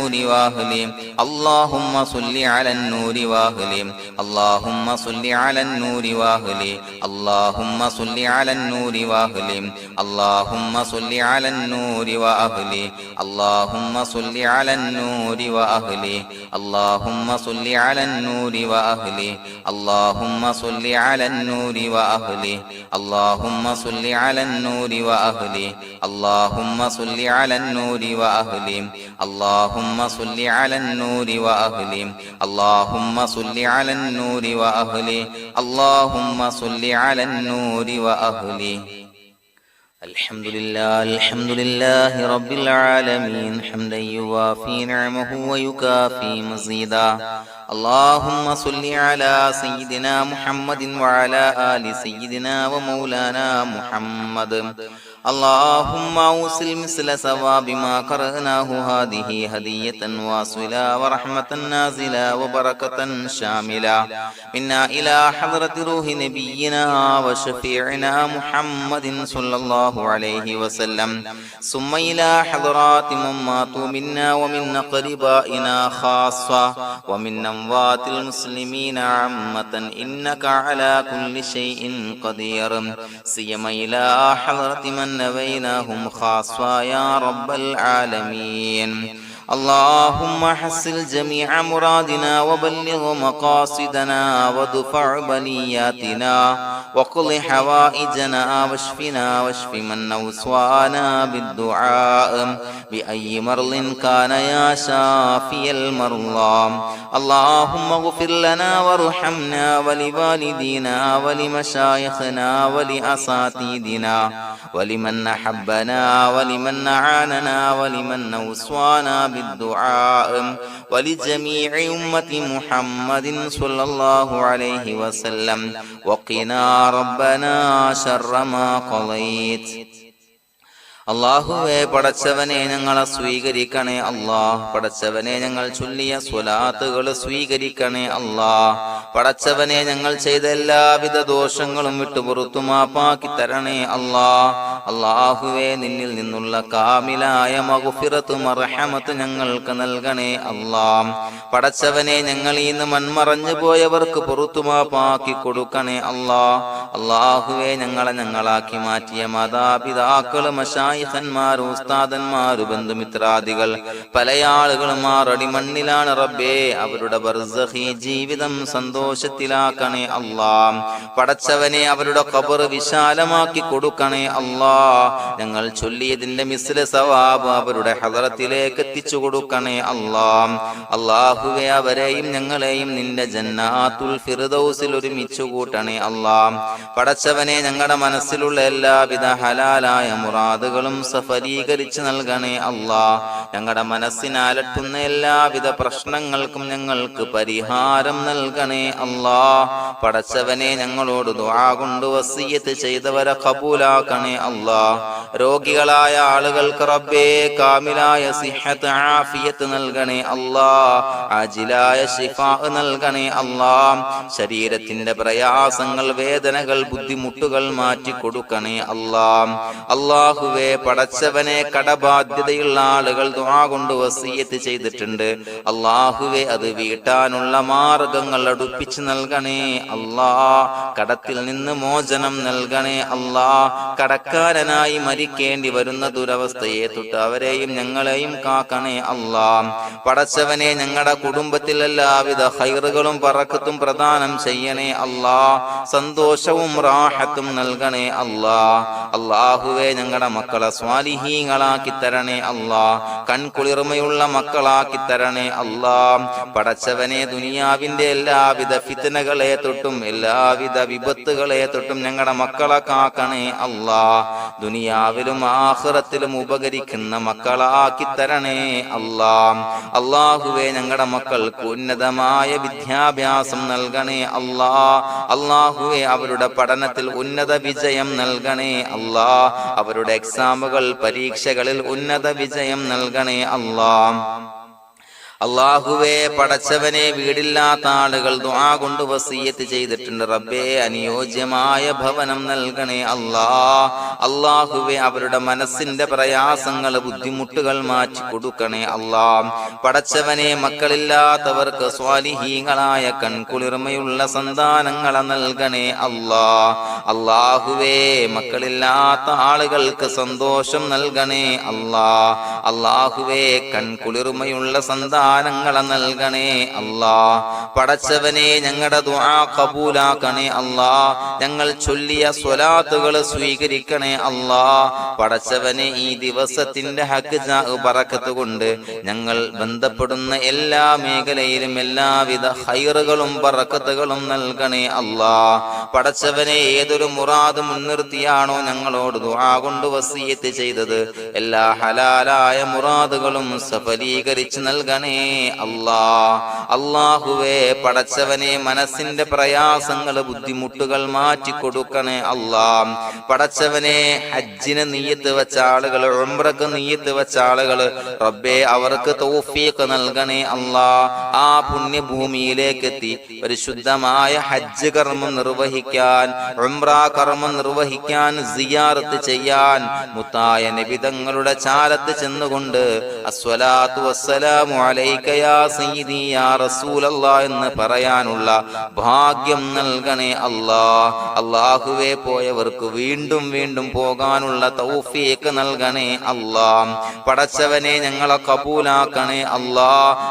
النور وأهله اللهم صل على النور وأهله اللهم صل على النور وأهله اللهم صل على النور وأهله اللهم صل على النور وأهله اللهم صل على النور وأهله اللهم صل على النور وأهله اللهم صل على النور وأهله اللهم صل على النور وأهله اللهم صل على النور وأهله اللهم صل على النور وأهله اللهم صل على النور وأهله اللهم صل على النور وأهله الحمد لله رب العالمين حمدا يوافي نعمه ويكافي مزيدا اللهم صل على سيدنا محمد وعلى آل سيدنا ومولانا محمد اللهم أوصل مثل ثواب ما قرأناه هذه هدية واصلة ورحمة نازلة وبركة شاملة منا إلى حضرة روح نبينا وشفيعنا محمد صلى الله عليه وسلم ثم إلى حضرات من ماتوا منا ومن أقربائنا خاصة ومن أموات المسلمين عامة إنك على كل شيء قدير سيما إلى حضرة من نبيناهم خاصة يا رب العالمين اللهم حصل جميع مرادنا وبلغ مقاصدنا وادفع بلياتنا وقض حوائجنا واشفنا واشف من أوصانا بالدعاء بأي مرض كان يا شافي المرضى اللهم اغفر لنا وارحمنا ولوالدينا ولمشايخنا ولأساتذتنا ولمن أحبنا ولمن أعاننا ولمن أوصانا بالدعاء ولجميع أمة محمد صلى الله عليه وسلم وقنا ربنا شر ما قضيت അല്ലാഹുവേ പടച്ചവനെ ഞങ്ങളെ സ്വീകരിക്കണേ അല്ലാഹ് പടച്ചവനെ ഞങ്ങൾ ചൊല്ലിയ സ്വലാത്തുകൾ സ്വീകരിക്കണേ അല്ലാഹ് പടച്ചവനെ ഞങ്ങൾ ചെയ്ത എല്ലാവിധ ദോഷങ്ങളും വിട്ടുപുറത്തു മാപ്പാക്കി തരണേ അല്ലാഹ് അല്ലാഹുവേ നിന്നിൽ നിന്നുള്ള കാമിലായ മഗ്ഫിറത്തും റഹ്മത്തും ഞങ്ങൾക്ക് നൽകണേ അല്ലാഹ് പടച്ചവനെ ഞങ്ങൾ ഇന്ന് മൺമറഞ്ഞു പോയവർക്ക് പുറത്തു മാപ്പാക്കി കൊടുക്കണേ അല്ലാഹ് അല്ലാഹുവേ ഞങ്ങളാക്കി മാറ്റിയ മാതാപിതാക്കളും ഖന്മാർ ഉസ്താദന്മാർ ബന്ധുമിത്രാദികൾ പല ആളുകളും അടിമണ്ണിലാണ് റബ്ബേ അവരുടെ ബർസഖി ജീവിതം സന്തോഷത്തിലാക്കണേ അല്ലാഹ് പടച്ചവനെ അവരുടെ ഖബർ വിശാലമാക്കി കൊടുക്കണേ അല്ലാഹ് ഞങ്ങൾ ചൊല്ലിയതിന്റെ മിസ്ല സവാബ് അവരുടെ ഹദറത്തിലേക്ക് എത്തിച്ചു കൊടുക്കണേ അല്ലാഹ് അല്ലാഹുവേ അവരെയും ഞങ്ങളെയും നിന്റെ ജന്നാത്തുൽ ഫിർദൗസിൽ ഒരുമിച്ച് കൂട്ടണേ അല്ലാഹ് പടച്ചവനെ ഞങ്ങളുടെ മനസ്സിലുള്ള എല്ലാവിധ ഹലാലായ മുറാദുകളും സഫലീകരിച്ച് നൽകണേ അല്ലാഹ് ഞങ്ങളുടെ മനസ്സിനെ അലട്ടുന്ന എല്ലാവിധ പ്രശ്നങ്ങൾക്കും ഞങ്ങൾക്ക് പരിഹാരം നൽകണേ അല്ലാഹ് പടച്ചവനെ ഞങ്ങളോട് ദുആ കൊണ്ട് വസിയ്യത്ത് ചെയ്തവരെ ഖബൂലാക്കണേ അല്ലാഹ് രോഗികളായ ആളുകൾക്ക് റബ്ബേ കാമിലായ സിഹത്ത് ആഫിയത്ത് നൽകണേ അല്ലാഹ് ആജിലായ ശിഫാ നൽകണേ അല്ലാഹ് ശരീരത്തിന്റെ പ്രയാസങ്ങൾ വേദനകൾ ബുദ്ധിമുട്ടുകൾ മാറ്റി കൊടുക്കണേ അല്ലാഹ് അല്ലാഹുവേ പടച്ചവനെ കടബാധ്യതയുള്ള ആളുകൾ ദുആ കൊണ്ട് വസിയ്യത്ത് ചെയ്തിട്ടുണ്ട് അല്ലാഹുവേ അത് വീട്ടാനുള്ള മാർഗങ്ങൾ അടുപ്പിച്ച് നൽകണേ അല്ലാഹ് കടത്തിൽ നിന്ന് മോചനം നൽകണേ അല്ലാഹ് കടക്കാരനായി മരിക്കേണ്ടി വരുന്ന ദുരവസ്ഥയെ തൊട്ട് അവരെയും ഞങ്ങളെയും കാക്കണേ അല്ലാഹ് പടച്ചവനെ ഞങ്ങളുടെ കുടുംബത്തിൽ എല്ലാവിധ ഖൈറുകളും ബറക്കത്തും പ്രദാനം ചെയ്യണേ അല്ലാഹ് സന്തോഷവും റാഹത്തും നൽകണേ അല്ലാഹ് അല്ലാഹുവേ ഞങ്ങളുടെ മക്കളെ സ്വാലിഹീങ്ങളാക്കി തരണേ അല്ലാഹ് കൺകുളിർമയുള്ള മക്കളാക്കി തരണേ അല്ലാഹ് പടച്ചവനെ ദുനിയാവിന്റെ എല്ലാവിധ ഫിത്നകളെ തൊട്ടും എല്ലാവിധ വിപത്തുകളെ തൊട്ടും ഞങ്ങളുടെ മക്കളെ കാക്കണേ അല്ലാഹ് ദുനിയാവിലും ആഖിറത്തിലും ഉപകരിക്കുന്ന മക്കളാക്കി തരണേ അല്ലാഹ് അല്ലാഹുവേ ഞങ്ങളുടെ മക്കൾക്ക് ഉന്നതമായ വിദ്യാഭ്യാസം നൽകണേ അല്ലാഹ് അല്ലാഹുവേ അവരുടെ പഠനത്തിൽ ഉന്നത വിജയം നൽകണേ അല്ലാഹ് അവരുടെ എക്സാമുകൾ പരീക്ഷകളിൽ ഉന്നത വിജയം നൽകണേ അല്ലാഹ് അല്ലാഹുവേ പടച്ചവനെ വീടില്ലാത്ത ആളുകൾ ദുആ കൊണ്ട് വസിയത്ത് ചെയ്തിട്ടുണ്ട്. റബ്ബേ അനുയോജ്യമായ ഭവനം നൽകണേ അല്ലാ. അല്ലാഹുവേ അവരുടെ മനസ്സിന്റെ പ്രയാസങ്ങൾ ബുദ്ധിമുട്ടുകൾ മാറ്റി കൊടുക്കണേ അല്ലാ. പടച്ചവനെ മക്കളില്ലാത്തവർക്ക് സ്വാലിഹീങ്ങളായ കൺകുളിർമയുള്ള സന്താനങ്ങളെ നൽകണേ അല്ലാ. അല്ലാഹുവേ മക്കളില്ലാത്ത ആളുകൾക്ക് സന്തോഷം നൽകണേ അല്ലാ. അല്ലാഹുവേ കൺകുളിർമയുള്ള സന്താനങ്ങളെ നൽകണേ അല്ലാ. പടച്ചവനെ ഞങ്ങളുടെ ദുആ ഖബൂലാക്കണേ അല്ലാ. ഞങ്ങൾ ചൊല്ലിയ സ്വലാത്തുകൾ സ്വീകരിക്കണേ അല്ലാ. പടച്ചവനെ ഈ ദിവസത്തിന്റെ ഹക്ക് ബറക്കത്ത് കൊണ്ട് ഞങ്ങൾ ബന്ധപ്പെടുന്ന എല്ലാ മേഖലയിലും എല്ലാവിധ ഖൈറുകളും ബറക്കത്തുകളും നൽകണേ അല്ലാ. പടച്ചവനെ ഏതൊരു മുറാദ് മുൻനിർത്തിയാണോ ഞങ്ങളോട് ദുആ കൊണ്ട് വസിയത്ത് ചെയ്തത് എല്ലാ ഹലാലായ മുറാദുകളും സഫലീകരിച്ച് നൽകണേ അല്ലാ. അല്ലാഹുവേ പടച്ചവനെ മനസ്സിന്റെ പ്രയാസങ്ങൾ ബുദ്ധിമുട്ടുകൾ മാറ്റി കൊടുക്കണേ അല്ലാ. പടച്ചവനെ ഹജ്ജിന് നിയ്യത്ത് വെച്ച ആളുകൾ, ഉംറക്ക് നിയ്യത്ത് വെച്ച ആളുകൾ റബ്ബേ അവർക്ക് തൗഫീഖ് നൽകണേ അല്ലാ. ആ പുണ്യഭൂമിയിലേക്ക് എത്തി പരിശുദ്ധമായ ഹജ്ജ് കർമ്മം നിർവഹിക്കാൻ, ഉംറ കർമ്മം നിർവഹിക്കാൻ, സിയാറത്ത് ചെയ്യാൻ മുത്തായ നബി തങ്ങളുടെ ചാരത്ത് ചെന്നുകൊണ്ട് അസ്സലാത്തു വസ്സലാമു അലൈക യാ സയ്യിദി യാ റസൂലല്ലാഹ് എന്ന് പറയാനുള്ള ഭാഗ്യം നൽകണേ അല്ലാ. അല്ലാഹുവേ പോയവർക്ക് വീണ്ടും വീണ്ടും പോകാനുള്ള തൗഫീഖ് നൽകണേ അല്ലാ. പടച്ചവനെ ഞങ്ങളെ കബൂലാക്കണേ അല്ലാ.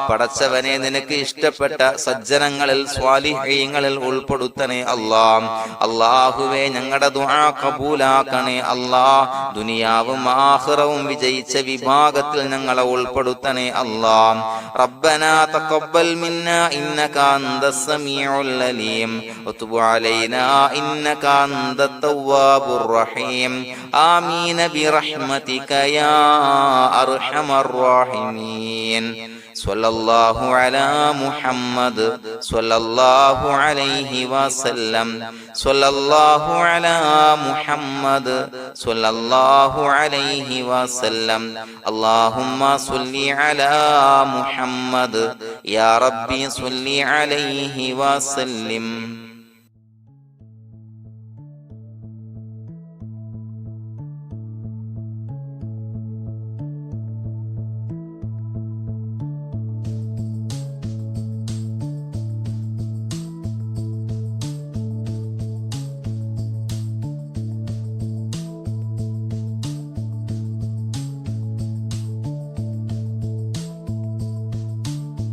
പടച്ചവനെ നിനക്ക് ഇഷ്ടപ്പെട്ട സജ്ജനങ്ങളിൽ സ്വാലിഹീങ്ങളിൽ ഉൾപ്പെടുത്തണേ അല്ലാ. അല്ലാഹുവേ ഞങ്ങളുടെ ദുആ കബൂലാക്കണേ അല്ലാ. ദുനിയാവും ആഖിറവും വിജയിച്ച വിഭാഗത്തിൽ ഞങ്ങളെ ഉൾപ്പെടുത്തണേ അല്ലാ. ربنا تقبل منا إنك أنت السميع العليم وتب علينا إنك أنت التواب الرحيم آمين برحمتك يا أرحم الراحمين صلى الله على محمد صلى الله عليه وسلم صلى الله على محمد صلى الله عليه وسلم اللهم صل على محمد يا ربي صل عليه وسلم.